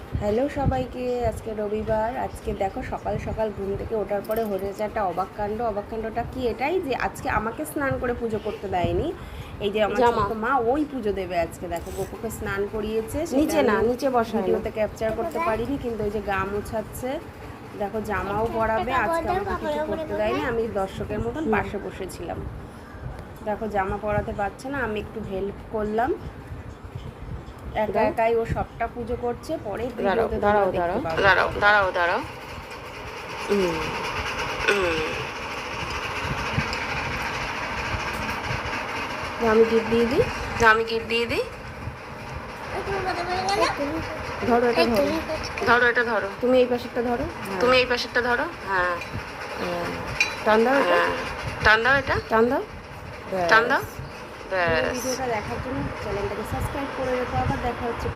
Hello সবাইকে, আজকে রবিবার। আজকে দেখো সকাল সকাল ঘুম থেকে ওঠার পরে হয়েছে একটা অবাক কাণ্ড। অবাক কাণ্ডটা কি এটাই যে আজকে আমাকে স্নান করে পুজো করতে দেয়নি। এই যে আমার ছোট্ট মা ওই পুজো দেবে আজকে। দেখো গোপুকে স্নান করিয়েছে, নিচে না নিচে বসা, ভিডিওতে ক্যাপচার করতে পারিনি, কিন্তু ওই যে গা মোছাচ্ছে। দেখো জামাও পরাবে আজকে, আমাকে কিছু করতে দেয়নি, আমি দর্শকের মতন পাশে বসেছিলাম। দেখো জামা পরাতে পারছে না, আমি একটু হেল্প করলাম। একা একাই ও সবটা পুজো করছে। পরে দাঁড়াও দাঁড়াও দাঁড়াও দাঁড়াও আমি গিফট দিয়ে দিই, আমি গিফট দিয়ে দিই। ধরো এটা, ধরো ধরো এটা, ধরো তুমি এই পাশেরটা ধরো, তুমি এই পাশেরটা ধরো। হ্যাঁ, টান দাও এটা, টান দাও এটা, টান দাও, টান দাও। ভিডিওটা দেখার জন্য চ্যানেলটাকে সাবস্ক্রাইব করে রেখো। আবার দেখা হচ্ছে।